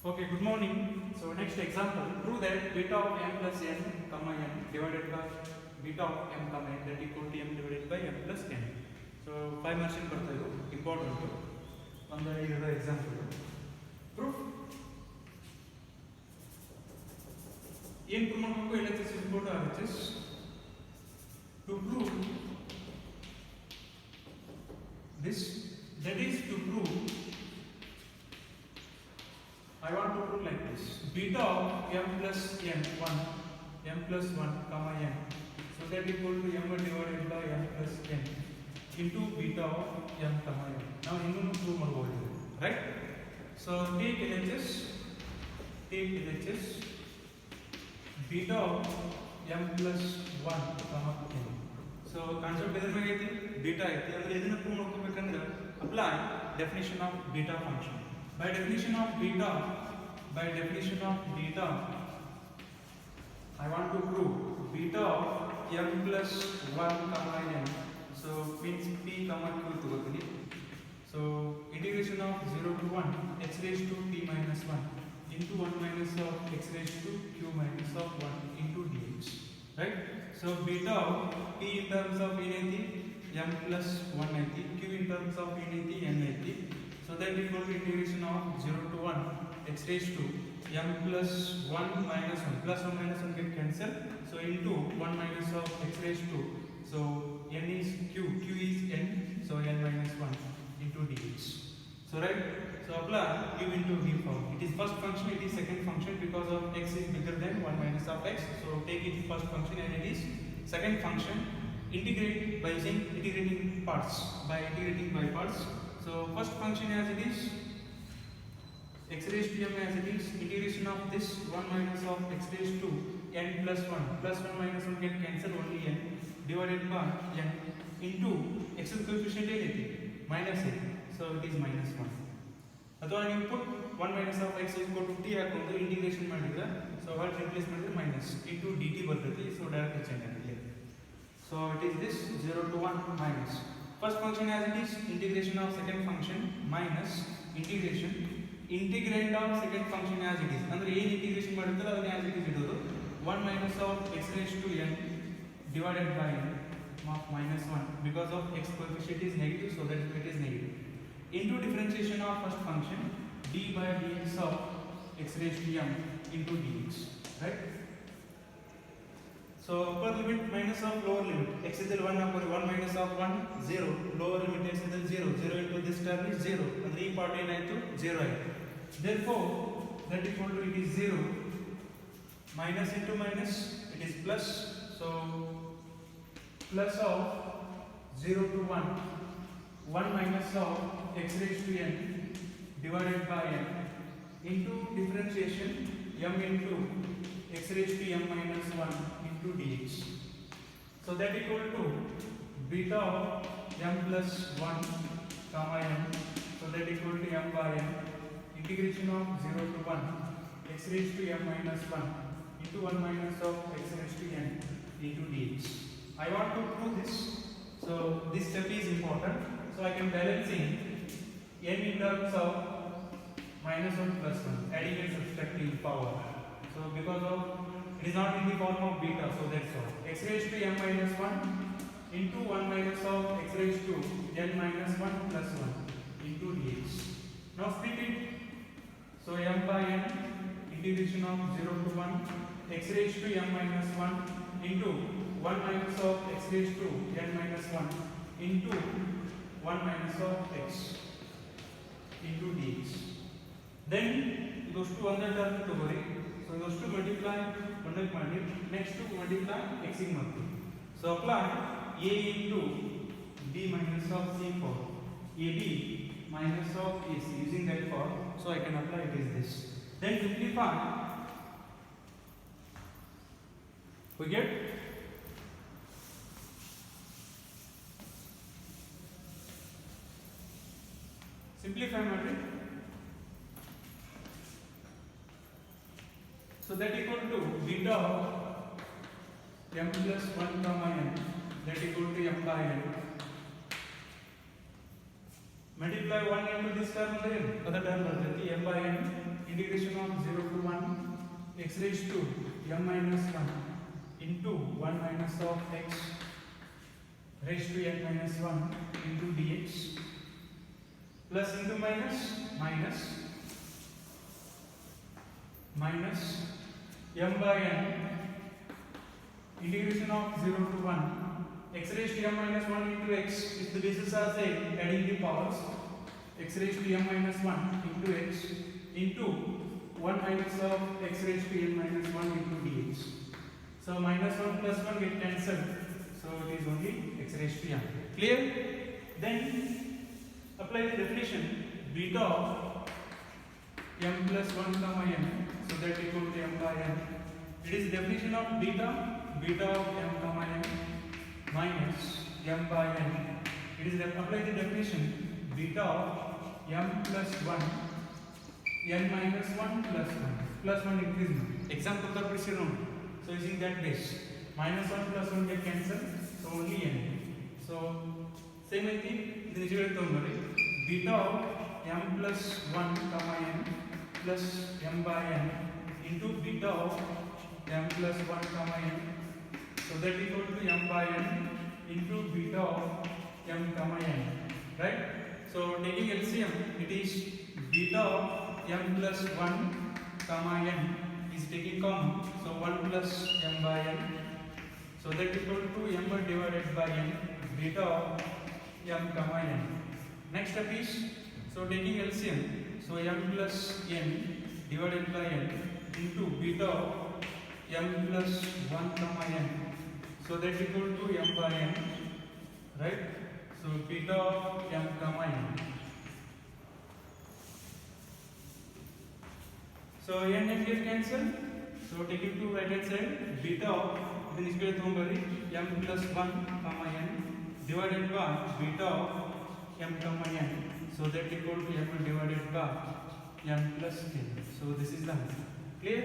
Okay, good morning. So next example, prove that beta of m plus n comma n divided by beta of m comma n that equal to m divided by m plus n. So 5 marks in ಬರ್ತಾ ಇದು important ಒಂದು ಇರದ example proof ಏನು prove ಮಾಡಬೇಕು LHS is equal to RHS to prove this, that is to prove I want to prove like this, beta of m plus n 1 m plus 1 comma n, so that equal to m divided by m plus n into beta of m comma n. Now ಇನ್ನೊಂದು prove ಮಾಡಬಹುದು, right? So take LHS beta of m plus 1 comma n. So concept ಎದ್ರ ಮೇಲೆ ಐತಿ, beta ಐತಿ. ಅಂದ್ರೆ ಇದನ್ನ prove ಮಾಡ್ಕೋಬೇಕಂದ್ರೆ apply definition of beta function. By definition of beta, I want to prove beta of m plus 1 comma n. So means p comma q ತಗೋತೀನಿ. So integration of 0 to 1 x raised to p minus 1 into 1 minus of x raised to q minus of 1 into dx. Right? So beta of p in terms of ಏನೈತಿ m plus 1 ಐತಿ, q in terms of ಏನೈತಿ n ಐತಿ. So that equal to integration of 0 to 1 x raised to m plus 1 minus 1 plus 1 minus 1 get cancelled, so into 1 minus of x raised to, so n is q is n, so n minus 1 into dx. So right, so apply u into v form. It is first function, it is second function because of x is bigger than 1 minus of x, so take it first function and it is second function. Integrate by using integrating parts, by integrating by parts. So first function as it is x raised to m as it is, integration of this 1 minus of x raised to n plus 1 plus 1 minus 1 get cancelled, only n divided by n into x coefficient ಏನೈತಿ minus a, so it is minus 1. ಅಥವಾ ನೀವು put 1 minus of x is equal to t ಹಾಕೊಂಡು integration ಮಾಡಿದ್ರೆ, so what replace ಮಾಡಿದ್ರೆ minus into dt ಬರ್ತೈತಿ, so direct change ಆಗುತ್ತೆ. So it is this 0 to 1 minus first function as it is, integration of second function minus integration integrand of second function as it is. ಅಂದ್ರೆ ಏನು integration ಮಾಡಿರ್ತಾರೆ ಅದನ್ನ as it is ಇಡೋದು, 1 minus of x raised to n divided by n of minus 1 because of x coefficient is negative, so that it is negative, into differentiation of first function d by dx of x raised to m into dx. Right? So upper limit minus of lower limit, x is 1 upper 1 minus of 1 0, lower limit x is 0 0 into this term is 0, and ಈ part ಏನಾಯ್ತು 0 ಆಯ್ತು. Therefore that equal to it is 0, minus into minus it is plus, so plus of 0 to 1 minus of x raised to n divided by n into differentiation m into x raised to m minus 1 into dx. So that equal to beta of m plus 1 comma n, so that equal to m by n integration of 0 to 1 x raised to m minus 1 into 1 minus of x raised to n into dx. I want to prove this, so this step is important, so I can balancing n in terms of minus 1 plus 1, adding and subtracting power. So because of it is not in the form of beta, so that's all. X raised to m minus 1 into 1 minus of x raised to n minus 1 plus 1 into dx. Now split it, so m by n integration of 0 to 1 x raised to m minus 1 into 1 minus of x raised to n minus 1 into 1 minus of x into dx. Then those two under term ತಗೋರಿ, so those two multiply ಮಾಡಿ next to multiply x ಗೆ ಮಾಡ್ತೀವಿ. So apply a into b minus of c for ab minus of ac using that for, so I can apply it is this. Then simplify, we get simplify ಮಾಡಿ, so that equal to beta of m plus 1 comma n, that equal to m by n multiply 1 into this term again. Other term बदलती m by n integration of 0 to 1 x raised to m minus 1 into 1 minus of x raised to n minus 1 into dx plus into minus minus m by n integration of 0 to 1 x raised to m minus 1 into x. If the bases are same, adding the powers, x raised to m minus 1 into x into 1 minus of x raised to n minus 1 into dx. So minus 1 plus 1 get cancelled. So it is only x raised to m. Clear? Then apply the definition beta of m plus 1 comma n, so that equal to m by n. It is definition of beta of m comma n minus m by n. It is apply the definition beta of m plus 1 n minus 1 plus 1 increasement. Example the precision. So using that base, minus 1 plus 1 get cancelled, so only n. So same I think this is beta of m plus 1 comma n plus m by n into beta of m plus 1 comma n, so that equal to m by n into beta of m comma n, right? So taking LCM, it is beta of m plus 1 comma n is taking common, so 1 plus m by n, so that equal to m divided by n beta of m comma n. Next step is, so taking LCM, so m plus n divided by n into beta of m plus 1 comma n, so that equal to m by n, right? So beta of m comma n. So n get cancelled. So take it to right hand side. Beta of then is m plus 1 comma n divided by beta of m comma n. So that equal to m divided by m plus n. So this is the answer. Clear?